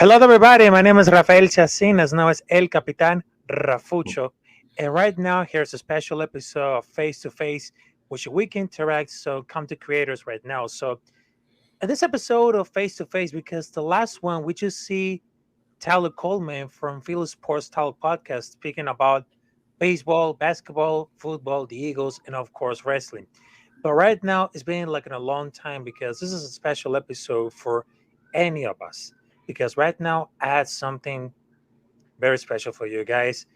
Hello, everybody. My name is Rafael Chacin, as known as El Capitán Rafucho. And right now, here's a special episode of Face to Face, which we can interact. So, come to creators right now. So, in this episode of Face to Face, because the last one, we just see Tyler Coleman from Philly Sports Talk Podcast speaking about baseball, basketball, football, the Eagles, and of course, wrestling. But right now, it's been like in a long time because this is a special episode for any of us. Because right now, I had something very special for you guys.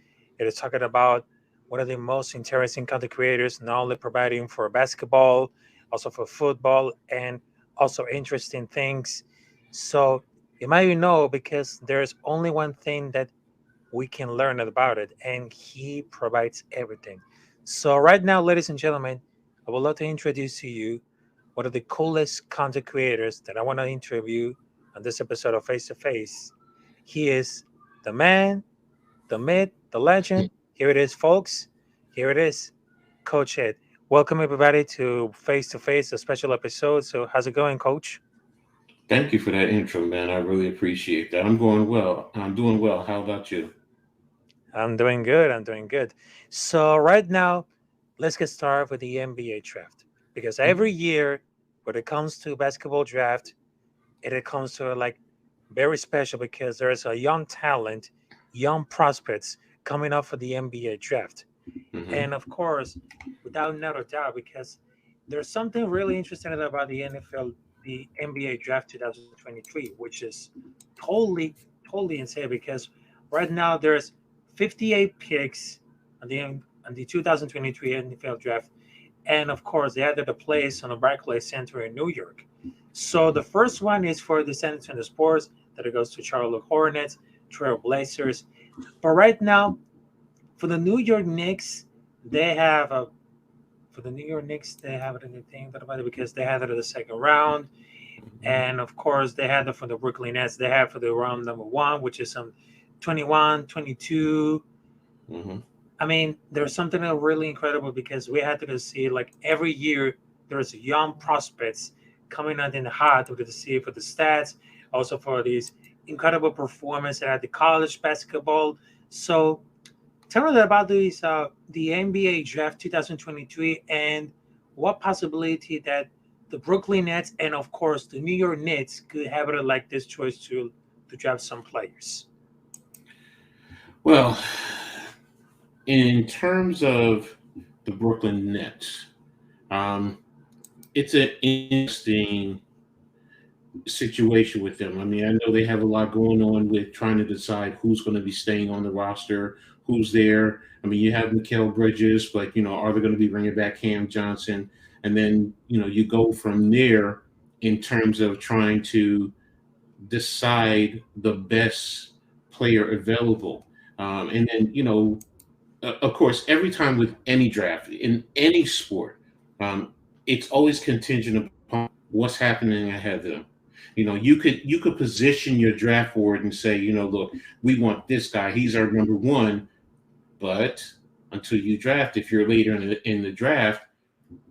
It is talking about one of the most interesting content creators, not only providing for basketball, also for football, and also interesting things. So you might know because there's only one thing that we can learn about it, and he provides everything. So right now, ladies and gentlemen, I would love to introduce to you one of the coolest content creators that I want to interview on this episode of Face to Face. He is the man, the myth, the legend. Here it is, folks. Here it is, Coach Edd. Welcome everybody to Face, a special episode. So, how's it going, Coach? Thank you for that intro, man. I really appreciate that. I'm going well. I'm doing well. How about you? I'm doing good. I'm doing good. So, right now, let's get started with the NBA draft because every year, when it comes to basketball draft, it comes to like very special because there's a young talent, young prospects coming up for the NBA draft. Mm-hmm. And of course, without no doubt, because there's something really interesting about the NFL, the NBA draft 2023, which is totally, totally insane because right now there's 58 picks on the 2023 NFL draft. And of course, they added a place on the Barclays Center in New York. So the first one is for the San Antonio Spurs, that it goes to Charlotte Hornets, Trail Blazers. But right now, for the New York Knicks, they have a for the New York Knicks, they have it in the thing about it because they had it in the second round. And of course, they had it for the Brooklyn Nets. They have for the round number one, which is some 21, 22. Mm-hmm. I mean, there's something really incredible because we had to see like every year there's young prospects coming out in the hot to see for the stats, also for these incredible performance at the college basketball. So tell me about the NBA draft 2023 and what possibility that the Brooklyn Nets and of course the New York Knicks could have it like this choice to draft some players. Well, in terms of the Brooklyn Nets, um, it's an interesting situation with them. I mean, I know they have a lot going on with trying to decide who's going to be staying on the roster, who's there. I mean, you have Mikal Bridges, but are they going to be bringing back Cam Johnson? And then you go from there in terms of trying to decide the best player available. And then, of course, every time with any draft in any sport, um, it's always contingent upon what's happening ahead of them. You could position your draft board and say, look, we want this guy. He's our number one. But until you draft, if you're later in the draft,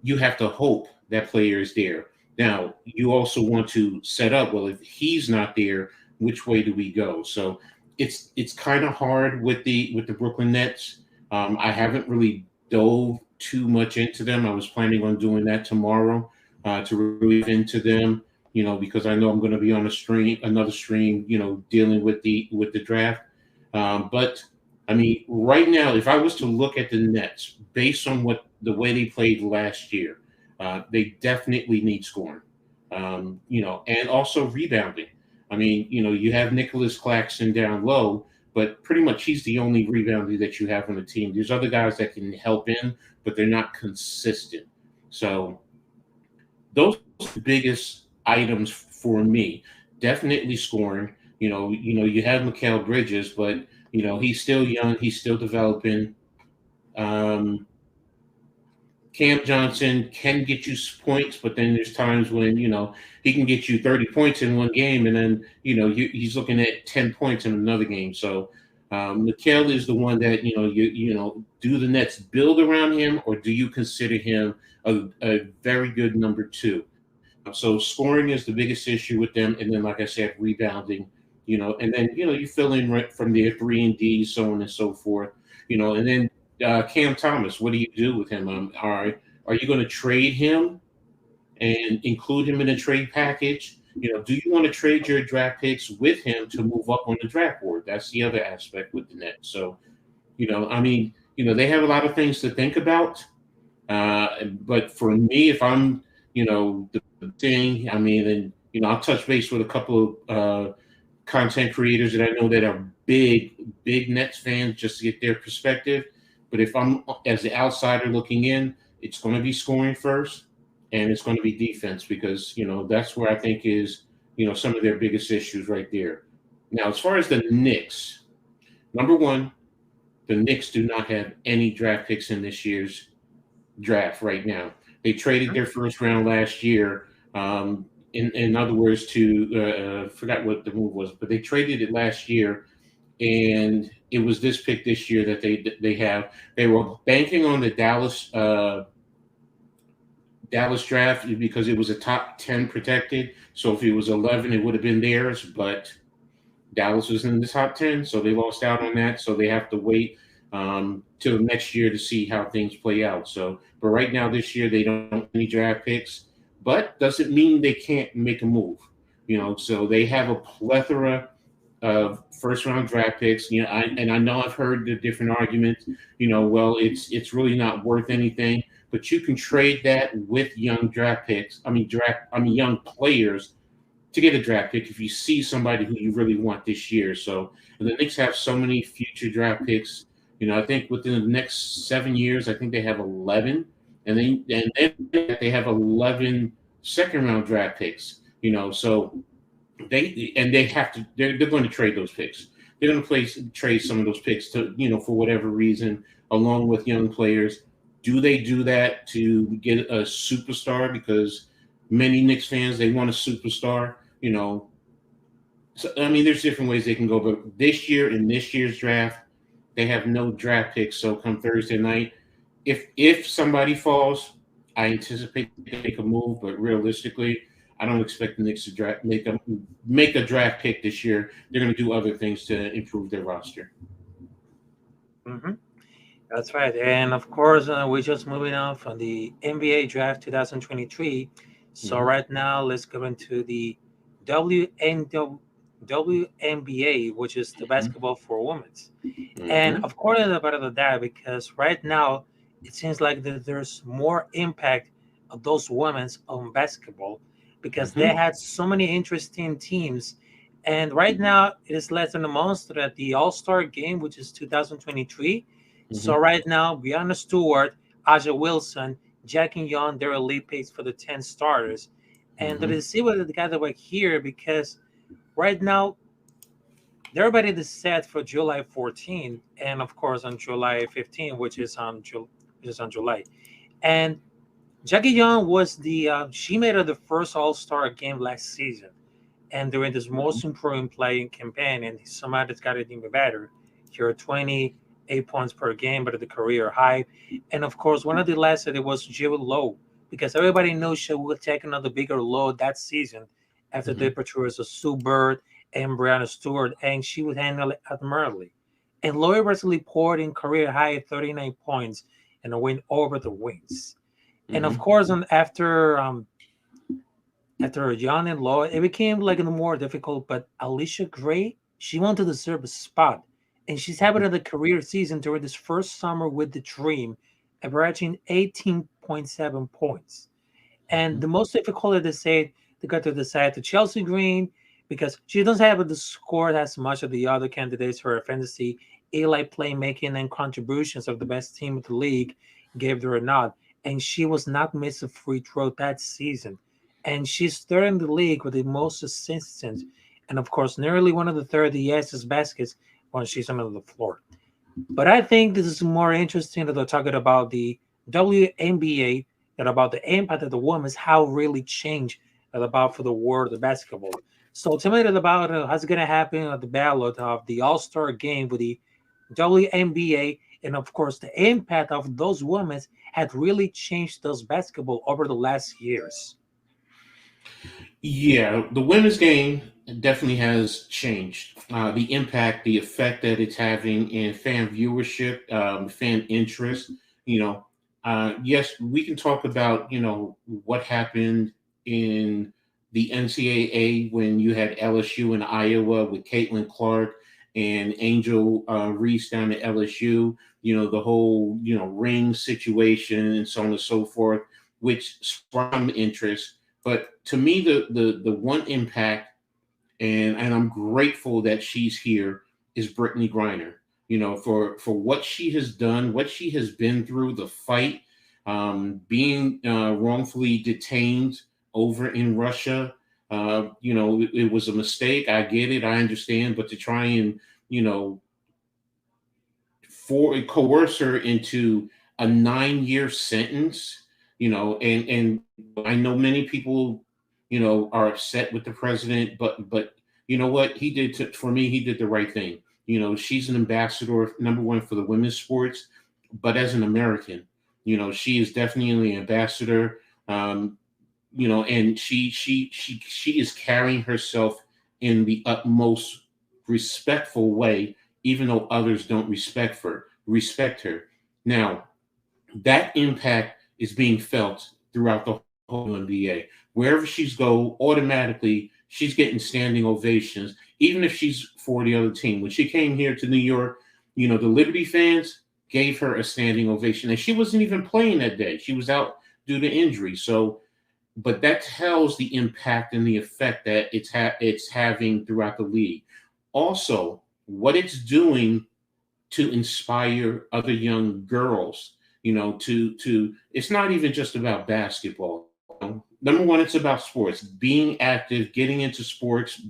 you have to hope that player is there. Now, you also want to set up, well, if he's not there, which way do we go? So it's kind of hard with the Brooklyn Nets. I haven't really dove too much into them. I was planning on doing that tomorrow to really dive into them, because I know I'm going to be on another stream, dealing with the draft. But I mean, right now, if I was to look at the Nets based on what the way they played last year, they definitely need scoring, and also rebounding. I mean, you have Nicholas Claxton down low, but pretty much he's the only rebounder that you have on the team. There's other guys that can help in, but they're not consistent. So those are the biggest items for me. Definitely scoring. You have Mikal Bridges, but he's still young. He's still developing. Um, Cam Johnson can get you points, but then there's times when he can get you 30 points in one game, and then he's looking at 10 points in another game. So Mikal is the one that do the Nets build around him, or do you consider him a very good number two? So scoring is the biggest issue with them, and then like I said, rebounding. and then you fill in right from there 3 and D, so on and so forth, and then Cam Thomas, what do you do with him? Are you going to trade him and include him in a trade package? Do you want to trade your draft picks with him to move up on the draft board? That's the other aspect with the Nets. So, they have a lot of things to think about. But for me, if I'm, the thing, and I'll touch base with a couple of content creators that I know that are big Nets fans just to get their perspective. But if I'm as the outsider looking in, it's going to be scoring first, and it's going to be defense because that's where I think is some of their biggest issues right there. Now, as far as the Knicks, number one, the Knicks do not have any draft picks in this year's draft right now. They traded their first round last year. In other words, to forgot what the move was, but they traded it last year, and it was this pick this year that they have. They were banking on the Dallas draft because it was a top 10 protected. So if it was 11, it would have been theirs, but Dallas was in the top 10, so they lost out on that. So they have to wait till next year to see how things play out. So, but right now, this year, they don't have any draft picks, but doesn't mean they can't make a move. So they have a plethora of first round draft picks. I know I've heard the different arguments. Well, it's really not worth anything, but you can trade that with young draft picks. Young players to get a draft pick if you see somebody who you really want this year. So the Knicks have so many future draft picks. I think within the next 7 years, I think they have 11, and then they have 11 second round draft picks. So they have to. They're going to trade those picks. They're going to trade some of those picks to for whatever reason, along with young players. Do they do that to get a superstar? Because many Knicks fans, they want a superstar. So there's different ways they can go. But this year in this year's draft, they have no draft picks. So come Thursday night, if somebody falls, I anticipate they make a move. But realistically, I don't expect the Knicks to make a draft pick this year. They're going to do other things to improve their roster. Mm-hmm. That's right. And of course, we're just moving on from the NBA draft 2023. So right now, let's go into the WNBA, which is the basketball for women. And of course, it's about that because right now, it seems like there's more impact of those women on basketball because they had so many interesting teams. And right now, it is less than a month at the All-Star game, which is 2023. So right now, Brianna Stewart, Aja Wilson, Jackie Young, they're elite picks for the 10 starters. And the receiver together right here because right now, everybody is set for July 14, and of course on July 15, which is on July. And Jackie Young was she made it the first All-Star game last season, and during this most improving playing campaign, and somehow it's got it even better. Here are 28 points per game, but at the career high. And of course, one of the last that it was Jill Lowe, because everybody knows she would take another bigger load that season after the departures of Sue Bird and Brianna Stewart, and she would handle it admirably. And Lowe recently poured in career high 39 points and a win over the Wings. And of course, after John and Lowe, it became like more difficult. But Alicia Gray, she wanted to deserve a spot, and she's having a career season during this first summer with the Dream, averaging 18.7 points. And the most difficult, they got to decide to Chelsea Green because she doesn't have the score as much of the other candidates. Her fantasy, elite playmaking, and contributions of the best team of the league gave her a nod. And she was not missed a free throw that season. And she's third in the league with the most assists. And of course, nearly one of the 30th baskets when she's on the floor. But I think this is more interesting that they're talking about the WNBA than about the impact of the women's, how really changed about for the world of basketball. So tell me about how's going to happen at the ballot of the All-Star game with the WNBA, and of course the impact of those women had really changed those basketball over the last years. Yeah, the women's game definitely has changed. The impact, the effect that it's having in fan viewership, fan interest. You know, yes, we can talk about what happened in the NCAA when you had LSU in Iowa with Caitlin Clark and Angel Reese down at LSU. The whole ring situation and so on and so forth, which sparked some interest. But to me, the one impact, and I'm grateful that she's here, is Brittany Griner. For what she has done, what she has been through, the fight, being wrongfully detained over in Russia. It was a mistake. I get it. I understand. But to try and you know for coerce her into a 9-year sentence, and I know many people, are upset with the president, but you know what he did for me, he did the right thing. She's an ambassador, number one, for the women's sports, but as an American, she is definitely an ambassador. And she is carrying herself in the utmost respectful way, even though others don't respect her. Now, that impact is being felt throughout the whole NBA. Wherever she's go, automatically she's getting standing ovations, even if she's for the other team. When she came here to New York, the Liberty fans gave her a standing ovation, and she wasn't even playing that day. She was out due to injury. So, but that tells the impact and the effect that it's having throughout the league. Also, what it's doing to inspire other young girls, to it's not even just about basketball. Number one, it's about sports, being active, getting into sports,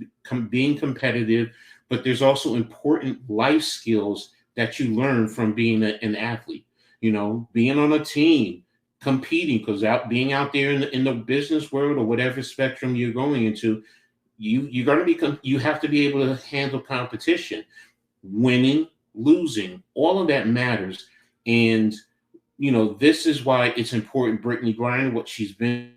being competitive, but there's also important life skills that you learn from being an athlete, being on a team, competing, because being out there in the business world or whatever spectrum you're going into, you're going to you have to be able to handle competition, winning, losing, all of that matters. And this is why it's important. Brittany Griner, what she's been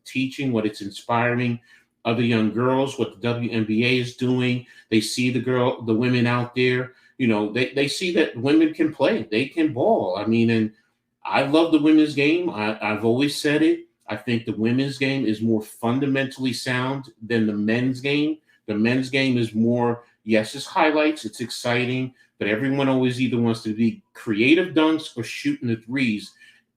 teaching, what it's inspiring other young girls, what the WNBA is doing. They see the women out there. They see that women can play, they can ball. I mean, and I love the women's game. I've always said it. I think the women's game is more fundamentally sound than the men's game. The men's game is more, yes, it's highlights, it's exciting, but everyone always either wants to be creative dunks or shooting the threes.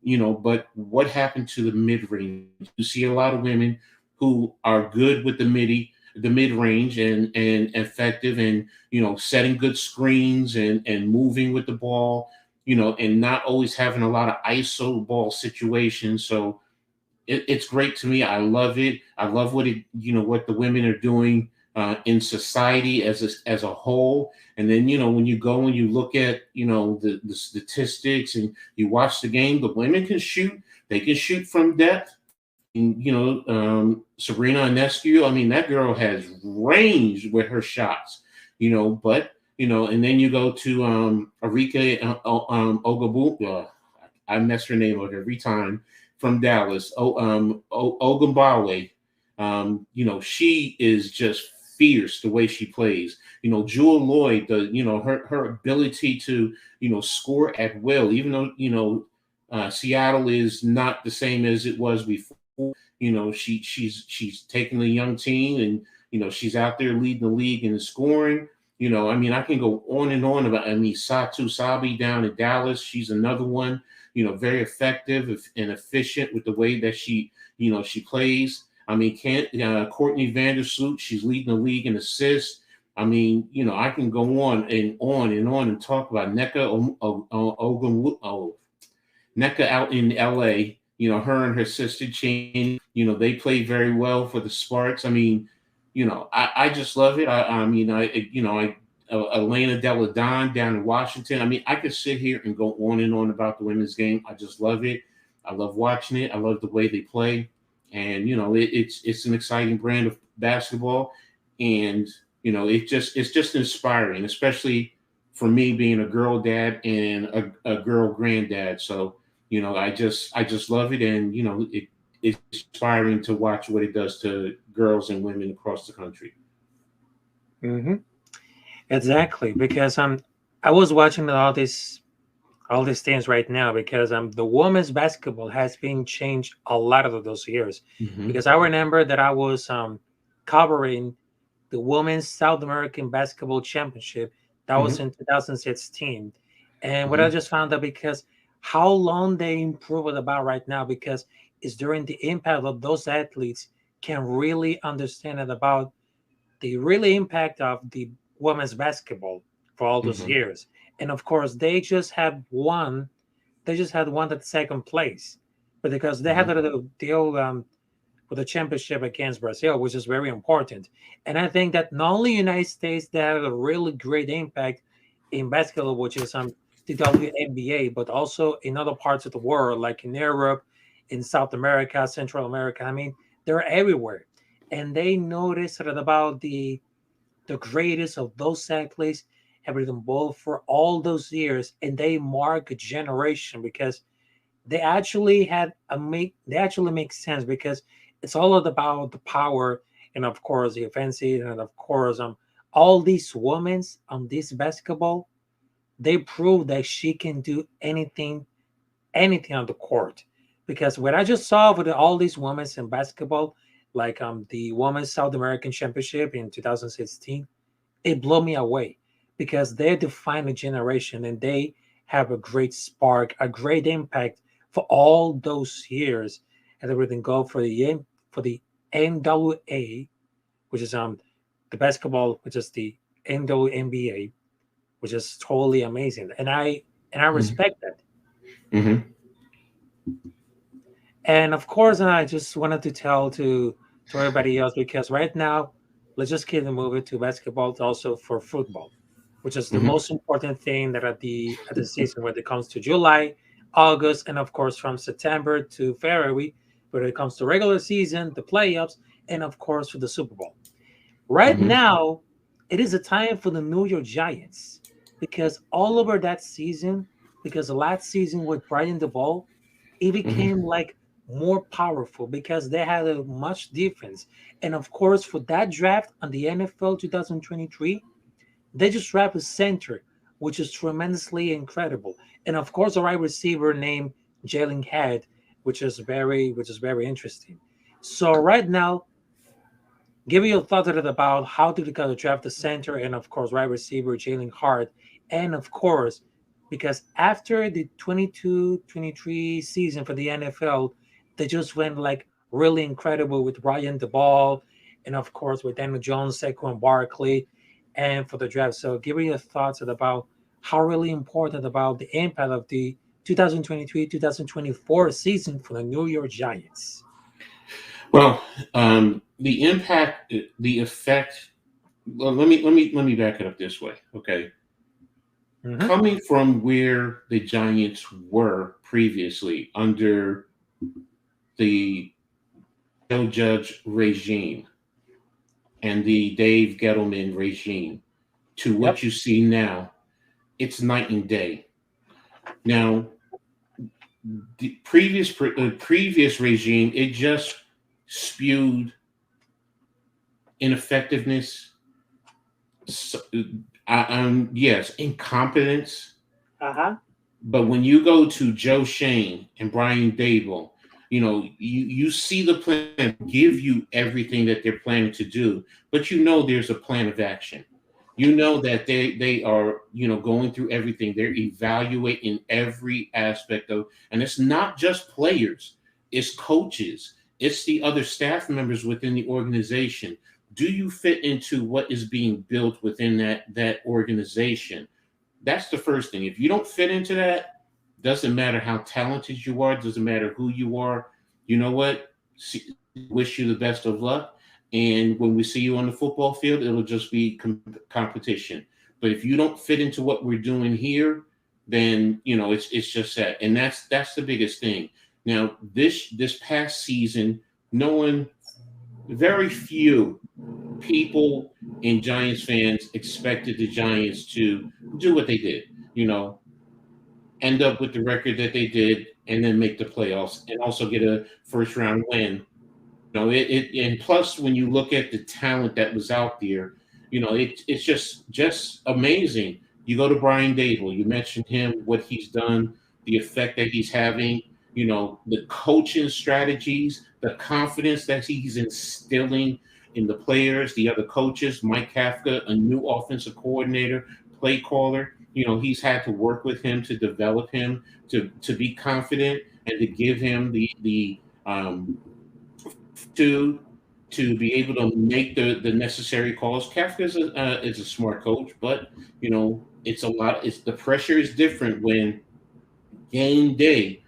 But what happened to the mid range? You see a lot of women who are good with the mid range and effective, and setting good screens and moving with the ball, and not always having a lot of ISO ball situations. So it's great to me. I love it. I love what the women are doing in society as a whole. And then when you go and you look at the statistics and you watch the game, the women can shoot. They can shoot from depth. And, Sabrina Ionescu, I mean, that girl has range with her shots. But and then you go to Arike Ogabu. I mess her name up every time, from Dallas. Ogunbawe. She is just fierce the way she plays. Jewel Lloyd, her ability to score at will, even though Seattle is not the same as it was before. She's taking the young team, and she's out there leading the league in the scoring. I mean, I can go on and on about. I mean, Satu Sabi down in Dallas, she's another one. Very effective and efficient with the way that she plays. I mean, Courtney Vandersloot, she's leading the league in assists. I mean, I can go on and on and on and talk about Nneka out in LA. Her and her sister Chin, they play very well for the Sparks. I mean, I just love it. Elena Delle Donne down in Washington. I mean, I could sit here and go on and on about the women's game. I just love it. I love watching it. I love the way they play. And it's an exciting brand of basketball. And it's just inspiring, especially for me being a girl dad and a girl granddad. So I just love it. And it's inspiring to watch what it does to girls and women across the country. Mm-hmm. Exactly, because I was watching all these things right now because the women's basketball has been changed a lot of those years. Mm-hmm. Because I remember that I was covering the women's South American basketball championship that was Mm-hmm. in 2016, and what I Mm-hmm. just found out because how long they improved about right now because it's during the impact of those athletes can really understand it about the really impact of the women's basketball for all those Mm-hmm. years. And of course, they just had one at second place, but because they had Mm-hmm. the deal for the championship against Brazil, which is very important. And I think that not only United States they had a really great impact in basketball, which is the WNBA, but also in other parts of the world, like in Europe, in South America, Central America. I mean, they're everywhere, and they noticed that about the greatest of those athletes have been involved for all those years, and they mark a generation because they actually make sense because it's all about the power and of course the offensive and of course all these women on this basketball they prove that she can do anything on the court because what I just saw with all these women in basketball like the women's South American championship in 2016 it blew me away because they define a generation and they have a great spark, a great impact for all those years. And everything go for the NWA, which is the basketball, which is the NWNBA, which is totally amazing. And I respect that. Mm-hmm. And of course, I just wanted to tell to everybody else because right now, let's just keep moving to basketball, also for football, which is the Mm-hmm. most important thing that at the season when it comes to July, August, and of course from September to February, when it comes to regular season, the playoffs, and of course for the Super Bowl. Right Mm-hmm. now, it is a time for the New York Giants because all over that season, because the last season with Brian DeVol, it became Mm-hmm. like more powerful because they had a much defense. And of course, for that draft on the NFL 2023, they just drafted a center, which is tremendously incredible. And of course, a wide receiver named Jalen Head, which is very interesting. So right now, give me your thoughts about how did you got to draft the center and of course wide receiver Jalen Hart. And of course, because after the 22-23 season for the NFL, they just went like really incredible with Ryan DeBall and of course with Daniel Jones, Saquon Barkley, and for the draft. So give me your thoughts about how really important about the impact of the 2023-2024 season for the New York Giants. Well, the impact, the effect. Well, let me back it up this way. Okay, Mm-hmm. coming from where the Giants were previously under the Joe Judge regime and the Dave Gettleman regime to what Yep. you see now, it's night and day. Now, the previous regime, it just spewed ineffectiveness, so, yes, incompetence. Uh-huh. But when you go to Joe Shane and Brian Dable, you see the plan, give you everything that they're planning to do, but there's a plan of action. You know that they are, going through everything. They're evaluating every aspect of, and it's not just players, it's coaches, it's the other staff members within the organization. Do you fit into what is being built within that organization? That's the first thing. If you don't fit into that, doesn't matter how talented you are, doesn't matter who you are. You know what? Wish you the best of luck. And when we see you on the football field, it'll just be competition. But if you don't fit into what we're doing here, then it's just that, and that's the biggest thing. Now this past season, no one, very few people and Giants fans expected the Giants to do what they did. You know, end up with the record that they did, and then make the playoffs, and also get a first round win. And plus when you look at the talent that was out there, it's just amazing. You go to Brian Dable, you mentioned him, what he's done, the effect that he's having, the coaching strategies, the confidence that he's instilling in the players, the other coaches, Mike Kafka, a new offensive coordinator, play caller. He's had to work with him to develop him to be confident and to give him to to be able to make the necessary calls. Kafka is a smart coach, but it's a lot. It's the pressure is different when game day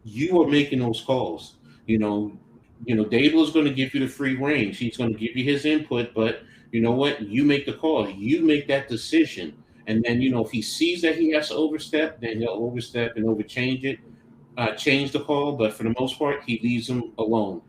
you are making those calls. Dable is going to give you the free range. He's going to give you his input, but you know what? You make the call. You make that decision. And then if he sees that he has to overstep, then he'll overstep and overchange it, change the call. But for the most part, he leaves them alone.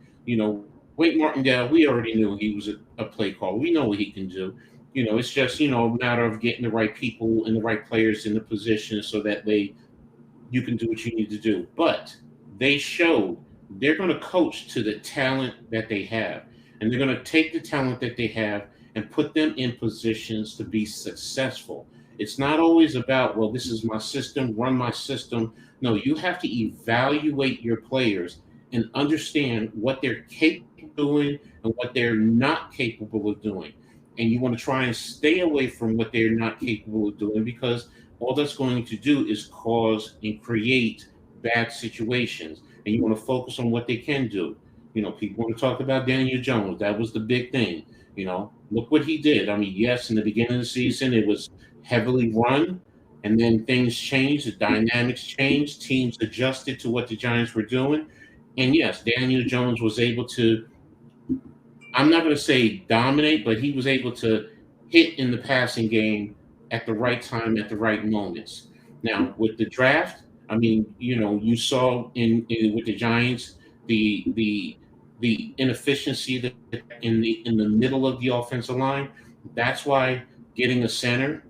Wade Martindale, we already knew he was a play caller. We know what he can do. It's just a matter of getting the right people and the right players in the position so that you can do what you need to do. But they showed they're going to coach to the talent that they have, and they're going to take the talent that they have and put them in positions to be successful. It's not always about, well, this is my system, run my system. No, you have to evaluate your players and understand what they're capable of doing and what they're not capable of doing. And you want to try and stay away from what they're not capable of doing, because all that's going to do is cause and create bad situations. And you want to focus on what they can do. People want to talk about Daniel Jones. That was the big thing. Look what he did. I mean, yes, in the beginning of the season, it was heavily run, and then things changed. The dynamics changed. Teams adjusted to what the Giants were doing. And yes, Daniel Jones was able to, I'm not going to say dominate, but he was able to hit in the passing game at the right time, at the right moments. Now, with the draft, I mean, you saw with the Giants the inefficiency in the middle of the offensive line. That's why getting a center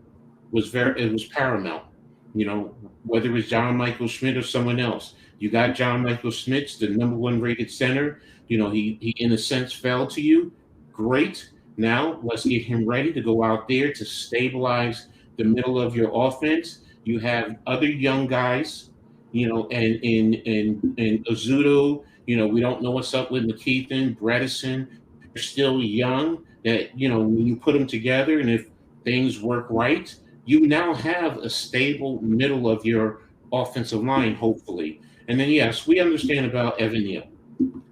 was paramount. Whether it was John Michael Schmidt or someone else, you got John Michael Schmidt, the number one rated center. He in a sense fell to you. Great. Now let's get him ready to go out there to stabilize the middle of your offense. You have other young guys, and in Azuto, we don't know what's up with McKeithen, Bredesen. They're still young. That when you put them together, and if things work right, you now have a stable middle of your offensive line, hopefully. And then yes, we understand about Evan Neal.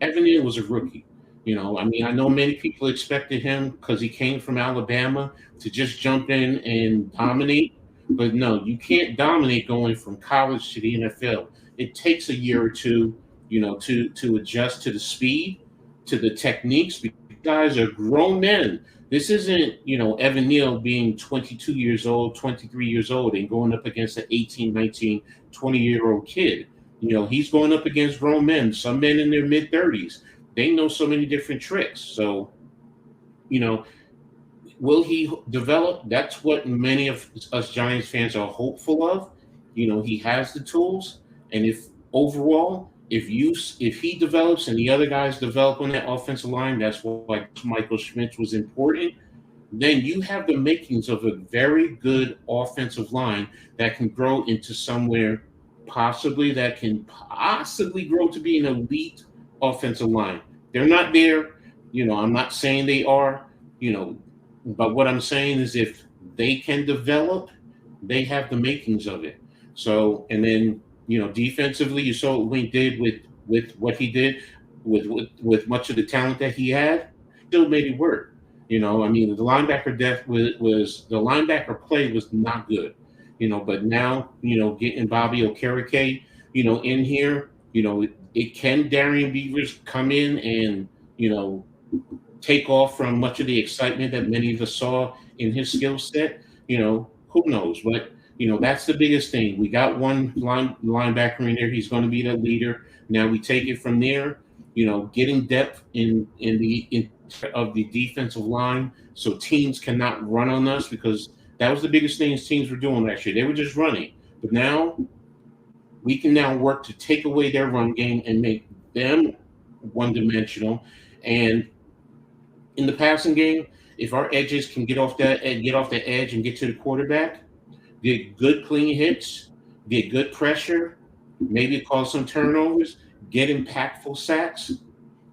Evan Neal was a rookie. I know many people expected him because he came from Alabama to just jump in and dominate. But no, you can't dominate going from college to the NFL. It takes a year or two, to adjust to the speed, to the techniques. Because guys are grown men. This isn't, Evan Neal being 22 years old, 23 years old, and going up against an 18, 19, 20-year-old kid. He's going up against grown men, some men in their mid-30s. They know so many different tricks. So, will he develop? That's what many of us Giants fans are hopeful of. He has the tools, and if he develops and the other guys develop on that offensive line, that's why Michael Schmidt was important. Then you have the makings of a very good offensive line that can grow into somewhere that can possibly grow to be an elite offensive line. They're not there. I'm not saying they are, but what I'm saying is if they can develop, they have the makings of it. So, and then, defensively, you saw what Wink did with what he did with much of the talent that he had, still made it work. The linebacker depth was the linebacker play was not good. But now, getting Bobby Okereke, in here, it can Darian Beavers come in and, take off from much of the excitement that many of us saw in his skill set. Who knows? But, that's the biggest thing. We got one linebacker in there. He's going to be the leader. Now we take it from there, getting depth in of the defensive line so teams cannot run on us, because that was the biggest thing teams were doing last year. They were just running. But now We can now work to take away their run game and make them one dimensional. And in the passing game, if our edges can get off that and get off the edge and get to the quarterback, get good clean hits, get good pressure, maybe cause some turnovers, get impactful sacks,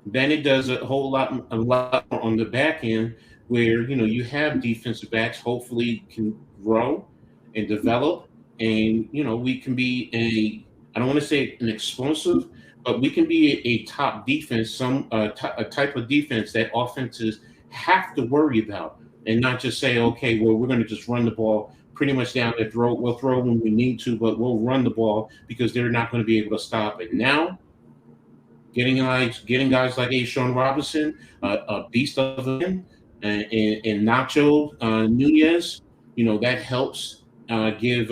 then it does a lot more on the back end where you have defensive backs hopefully can grow and develop, and we can be I don't want to say an explosive, but we can be a top defense, a type of defense that offenses have to worry about, and not just say, okay, well, we're going to just run the ball pretty much down their throat. We'll throw when we need to, but we'll run the ball because they're not going to be able to stop it. Now, getting guys like Sean Robinson, a beast of a man, and Nacho Nunez, that helps give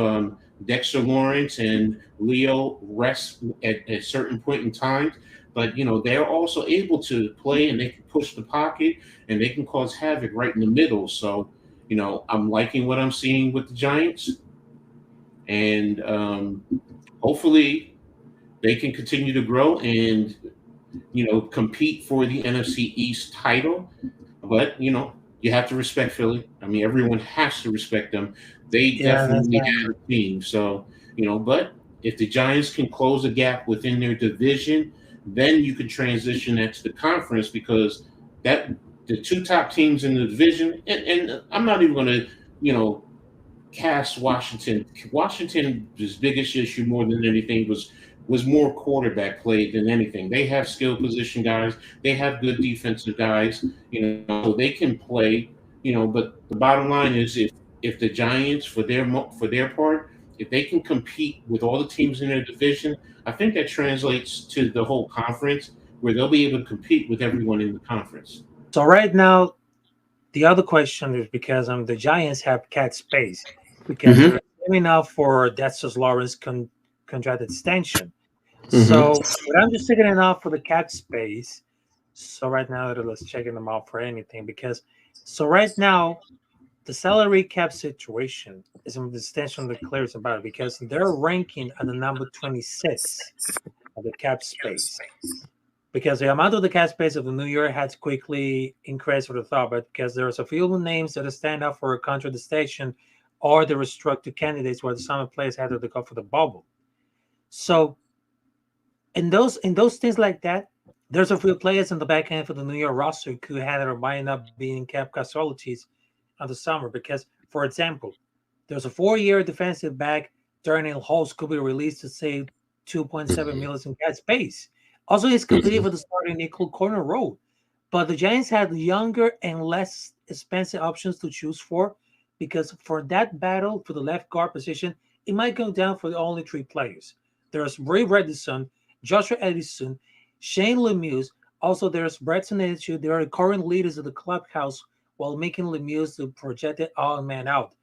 Dexter Lawrence and Leo rest at certain point in time. But they're also able to play, and they can push the pocket, and they can cause havoc right in the middle. So I'm liking what I'm seeing with the Giants, and hopefully they can continue to grow and compete for the NFC East title. But you have to respect Philly. I mean, everyone has to respect them. They Yeah, that's definitely have a team. So but if the Giants can close a gap within their division, then you can transition that to the conference, because that the two top teams in the division, and I'm not even going to cast Washington. Washington's biggest issue more than anything was more quarterback play than anything. They have skill position guys. They have good defensive guys. So they can play. But the bottom line is, if the Giants, for their part, if they can compete with all the teams in their division, I think that translates to the whole conference, where they'll be able to compete with everyone in the conference. so right now. The other question is because the Giants have cap space because Mm-hmm. they're saving up for Dexter Lawrence contract extension. Mm-hmm. So, but I'm just taking it off for the cap space. So right now, let's checking them out for anything because right now the salary cap situation is in the extension that clears about it because they're ranking at the number 26 of the cap space because the amount of the cap space of the New York has quickly increased for the thought, but because there's a few names that stand up for a contract extension or the restricted candidates where the summer players had to go for the bubble. So in those things like that, there's a few players in the back end for the New York roster who had or might not being cap casualties of the summer because, for example, there's a 4-year defensive back Darnell Holmes could be released to save 2.7 Mm-hmm. million in cap space. Also, he's competing Mm-hmm. for the starting nickel corner role. But the Giants had younger and less expensive options to choose for because for that battle for the left guard position, it might go down for the only 3 players. There's Ray Redison, Joshua Edison, Shane Lemieux. Also, there's Bretton Issue. They are the current leaders of the clubhouse while making Lemieux the projected odd man out.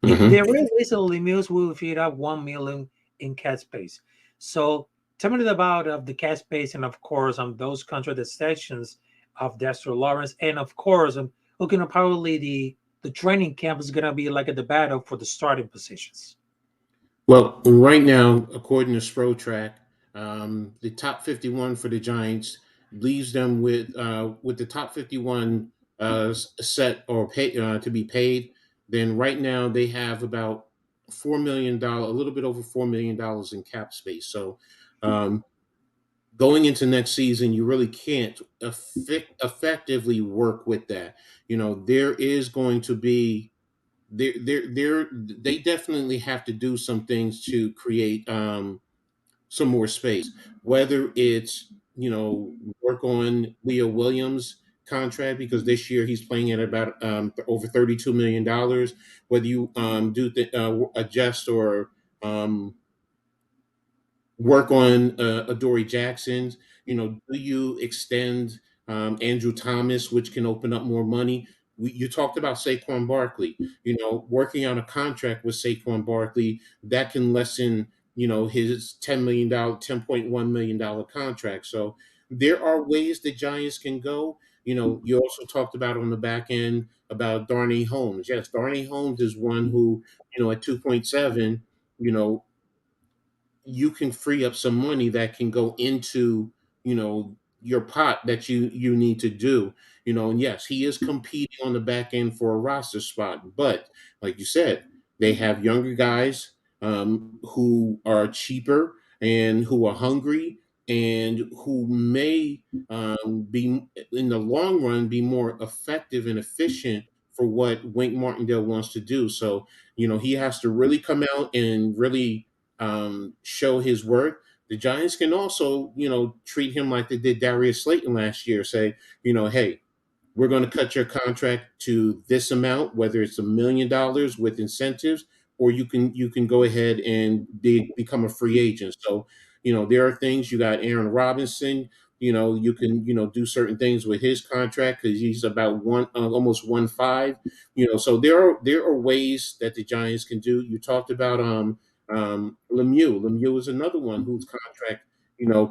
If Mm-hmm. there is a Lemieux, will feed up 1 million in cat space. So tell me about of the cat space and of course on those contract extensions of Dexter Lawrence and of course looking at probably the training camp is gonna be like at the battle for the starting positions. Well, right now, according to Sprotrack, the top 51 for the Giants leaves them with the top 51 set or pay to be paid. Then right now they have about $4 million, a little bit over $4 million in cap space. So um, going into next season, you really can't effectively work with that. There is going to be they definitely have to do some things to create some more space. Whether it's work on Leo Williams' contract, because this year he's playing at about over $32 million. Whether you adjust or um, work on Adoree Jackson's. Do you extend Andrew Thomas, which can open up more money? You talked about Saquon Barkley. Working on a contract with Saquon Barkley that can lessen his $10 million, $10.1 million contract. So there are ways the Giants can go. You also talked about on the back end about Darnay Holmes. Yes, Darnay Holmes is one who at 2.7. You know you can free up some money that can go into, your pot that you need to do. And yes, he is competing on the back end for a roster spot, but like you said, they have younger guys, who are cheaper and who are hungry and who may, be in the long run be more effective and efficient for what Wink Martindale wants to do. So he has to really come out and really, show his worth. The Giants can also, treat him like they did Darius Slayton last year. Say, hey, we're going to cut your contract to this amount, whether it's $1 million with incentives, or you can go ahead and become a free agent. So, there are things. You got Aaron Robinson. You can do certain things with his contract because he's about almost 1.5. So there are ways that the Giants can do. You talked about Lemieux. Lemieux is another one whose contract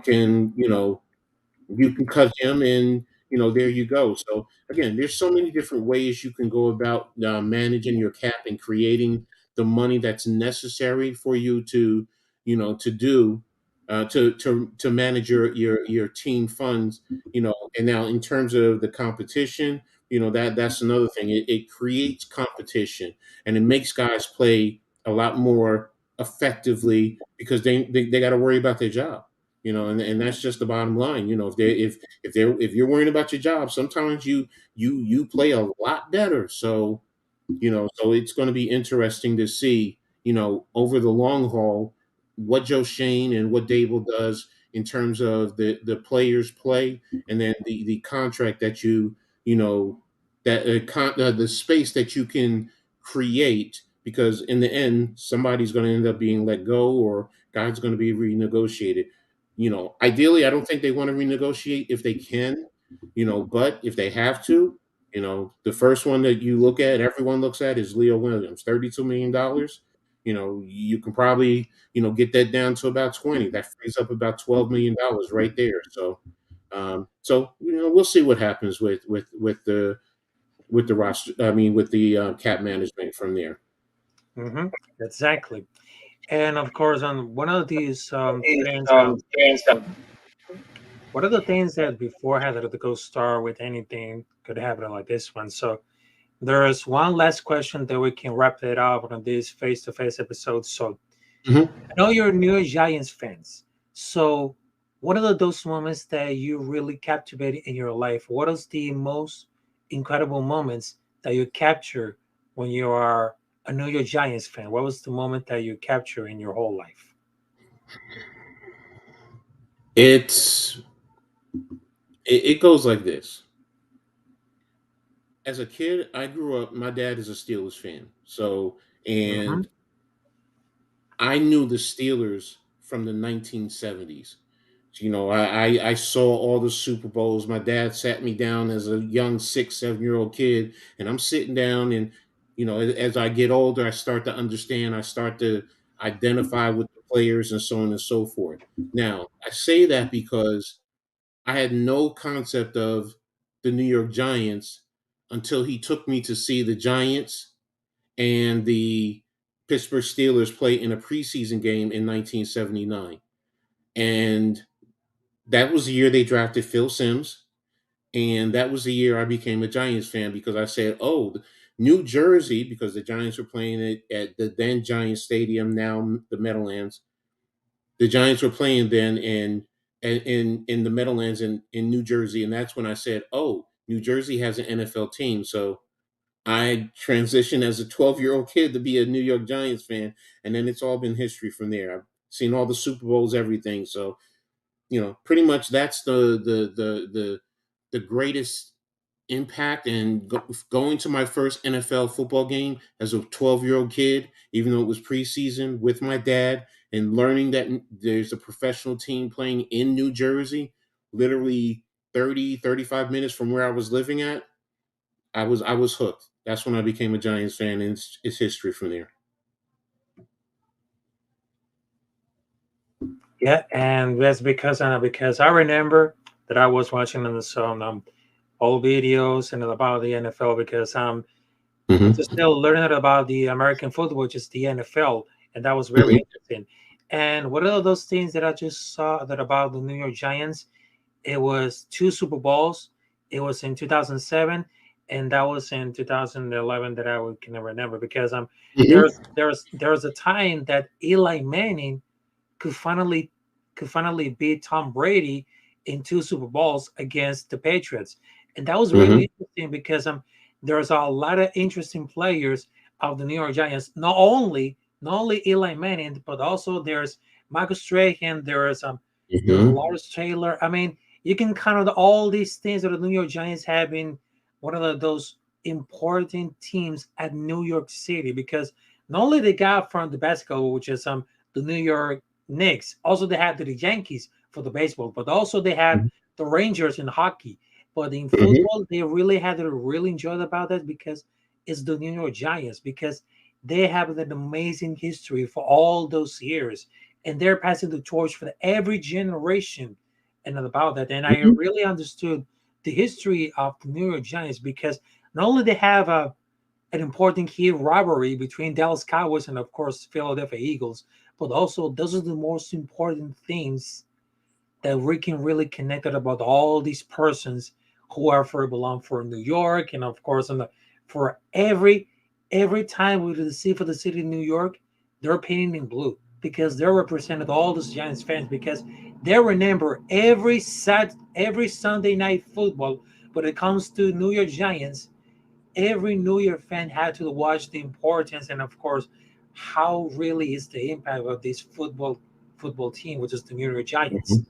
can you can cut him, and there you go. So again, there's so many different ways you can go about managing your cap and creating the money that's necessary for you to to do to manage your team funds. And now in terms of the competition, that's another thing. It creates competition, and it makes guys play a lot more effectively because they got to worry about their job. And that's just the bottom line. If you're worrying about your job, sometimes you play a lot better. So it's going to be interesting to see, over the long haul, what Joe Shane and what Dable does in terms of the players play, and then the contract that you know that the space that you can create, because in the end somebody's going to end up being let go, or guys going to be renegotiated. Ideally, I don't think they want to renegotiate if they can, but if they have to, the first one that everyone looks at is Leo Williams, $32 million. You can probably, get that down to about 20. That frees up about $12 million right there. So we'll see what happens with the roster. I mean, with the cap management from there. Mm-hmm. Exactly. And of course, on one of these things, what are the things that before I had to go start with anything could happen like this one? So there's one last question that we can wrap it up on this face-to-face episode. So Mhm. I know you're New York Giants fans. So what are those moments that you really captivated in your life? What is the most incredible moments that you capture when you are a New York Giants fan? What was the moment that you capture in your whole life? It's it goes like this. As a kid, I grew up. My dad is a Steelers fan, Mm-hmm. and I knew the Steelers from the 1970s. I saw all the Super Bowls. My dad sat me down as a young 6, 7-year-old kid, and I'm sitting down, and as I get older, I start to understand. I start to identify with the players and so on and so forth. Now, I say that because I had no concept of the New York Giants until he took me to see the Giants and the Pittsburgh Steelers play in a preseason game in 1979. And that was the year they drafted Phil Simms. And that was the year I became a Giants fan, because I said, oh, New Jersey, because the Giants were playing it at the then Giants Stadium, now the Meadowlands. The Giants were playing then in the Meadowlands in New Jersey. And that's when I said, oh, New Jersey has an NFL team. So I transitioned as a 12-year-old kid to be a New York Giants fan, and then it's all been history from there. I've seen all the Super Bowls, everything. So, pretty much that's the greatest impact. And going to my first NFL football game as a 12-year-old kid, even though it was preseason, with my dad, and learning that there's a professional team playing in New Jersey, literally 35 minutes from where I was living at. I was hooked. That's when I became a Giants fan, and it's history from there. Yeah, and that's because I remember that I was watching on some old videos and about the NFL because I'm Hmm. just still learning about the American football, which is the NFL, and that was very Hmm. interesting. And one of those things that I just saw that about the New York Giants, it was two Super Bowls. It was in 2007, and that was in 2011 that can remember because Hmm. there's a time that Eli Manning could finally could finally beat Tom Brady in two Super Bowls against the Patriots, and that was Hmm. really interesting because there's a lot of interesting players of the New York Giants. Not only Eli Manning, but also there's Michael Strahan. There's Hmm. Lawrence Taylor. I mean, you can count on all these things that the New York Giants have been one of those important teams at New York City because not only they got from the basketball, which is the New York Knicks. Also, they have the Yankees for the baseball, but also they have the Rangers in hockey. But in Hmm. football, they really had to really enjoy about that because it's the New York Giants because they have an amazing history for all those years, and they're passing the torch for every generation and about that. And I Hmm. really understood the history of the New York Giants because not only they have an important key rivalry between Dallas Cowboys and, of course, Philadelphia Eagles. But also, those are the most important things that we can really connect it about all these persons who are for belong for New York, and of course, for every time we see for the city of New York, they're painting in blue because they're represented all those Giants fans because they remember every Sunday night football. When it comes to New York Giants, every New Year fan had to watch the importance and, of course, how really is the impact of this football team, which is the New York Hmm. Giants.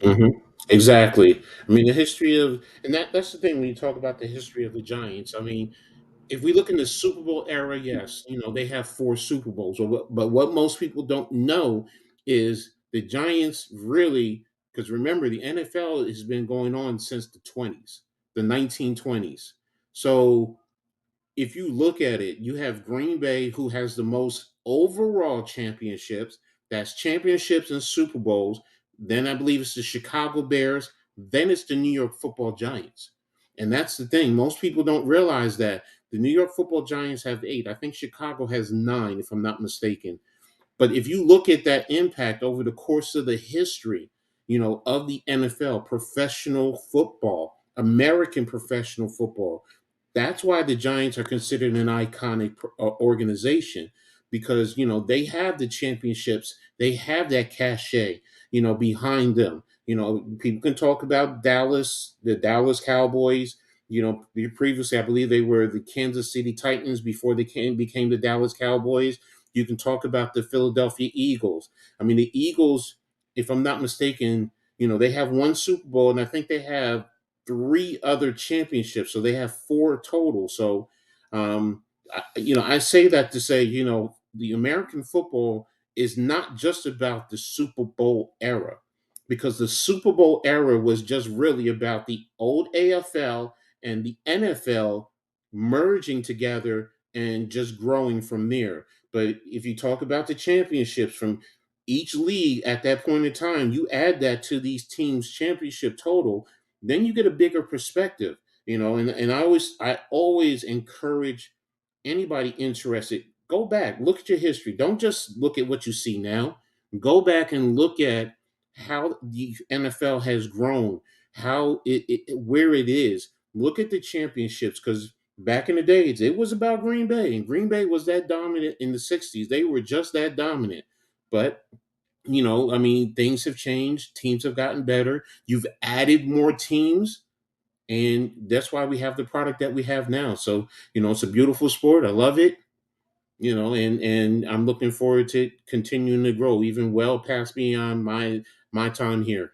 Hmm. Exactly. I mean, the history of, and that's the thing when you talk about the history of the Giants. I mean, if we look in the Super Bowl era, yes, they have four Super Bowls. But what most people don't know is the Giants really, because remember, the NFL has been going on since the 20s, the 1920s. So if you look at it, you have Green Bay, who has the most overall championships. That's championships and Super Bowls. Then I believe it's the Chicago Bears. Then it's the New York Football Giants. And that's the thing. Most people don't realize that the New York Football Giants have eight. I think Chicago has nine, if I'm not mistaken. But if you look at that impact over the course of the history, of the NFL, professional football, American professional football, that's why the Giants are considered an iconic organization because they have the championships, they have that cachet, behind them. People can talk about Dallas, the Dallas Cowboys. Previously, I believe they were the Kansas City Titans before they became the Dallas Cowboys. You can talk about the Philadelphia Eagles. I mean, the Eagles, if I'm not mistaken, they have one Super Bowl, and I think they have three other championships, so they have four total. So, I say that to say, the American football is not just about the Super Bowl era, because the Super Bowl era was just really about the old AFL and the NFL merging together and just growing from there. But if you talk about the championships from each league at that point in time, you add that to these teams' championship total, then you get a bigger perspective, and I always encourage anybody interested, go back, look at your history. Don't just look at what you see now. Go back and look at how the NFL has grown, how where it is. Look at the championships because back in the days, it was about Green Bay, and Green Bay was that dominant in the 60s. They were just that dominant. But, I mean, things have changed. Teams have gotten better. You've added more teams, and that's why we have the product that we have now. So, it's a beautiful sport. I love it, and I'm looking forward to continuing to grow even well past beyond my time here.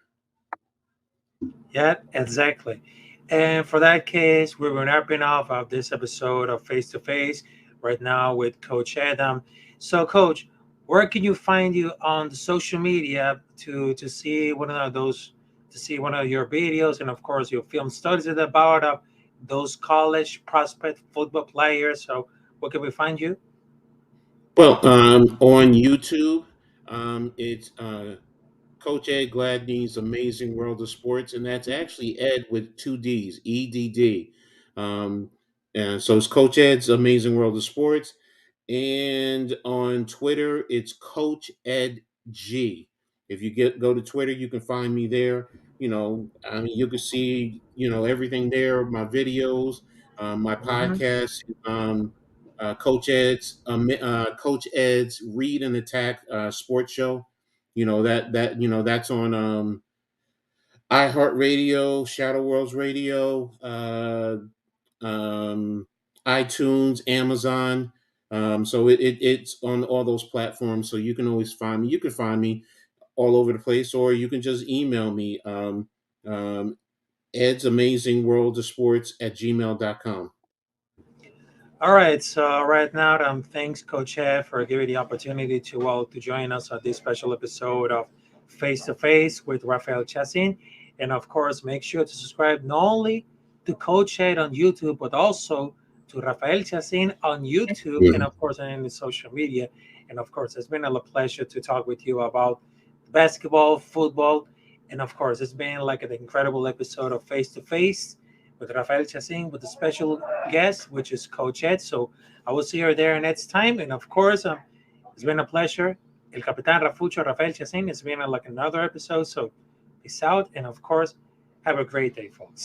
Yeah, exactly. And for that case, we were wrapping off of this episode of Face to Face right now with Coach Adam. So, Coach, where can you find you on the social media to see one of those to see one of your videos and, of course, your film studies about those college prospect football players? So, where can we find you? Well, on YouTube, it's Coach Ed Gladney's Amazing World of Sports, and that's actually Ed with two D's, EDD. And so it's Coach Ed's Amazing World of Sports. And on Twitter, it's Coach Edd G. If you go to Twitter, you can find me there. I mean, you can see, everything there, my videos, my Mhm. podcast, Coach Edd's Read and Attack sports show. That's on iHeartRadio, Shadow Worlds Radio, um, iTunes, Amazon. So it's on all those platforms. So you can always find me. You can find me all over the place, or you can just email me, Ed's Amazing World of Sports at gmail.com. All right, so right now, thanks, Coach Edd, for giving the opportunity to join us on this special episode of Face to Face with Rafael Chacin, and of course, make sure to subscribe not only to Coach Edd on YouTube, but also to Rafael Chacin on YouTube, and Mhm. of course, on any social media. And of course, it's been a pleasure to talk with you about basketball, football, and of course, it's been like an incredible episode of Face to Face with Rafael Chacin with a special guest, which is Coach Edd. So I will see her there next time. And of course, it's been a pleasure. El Capitán Rafucho, Rafael Chacin. It's been like another episode. So peace out. And of course, have a great day, folks.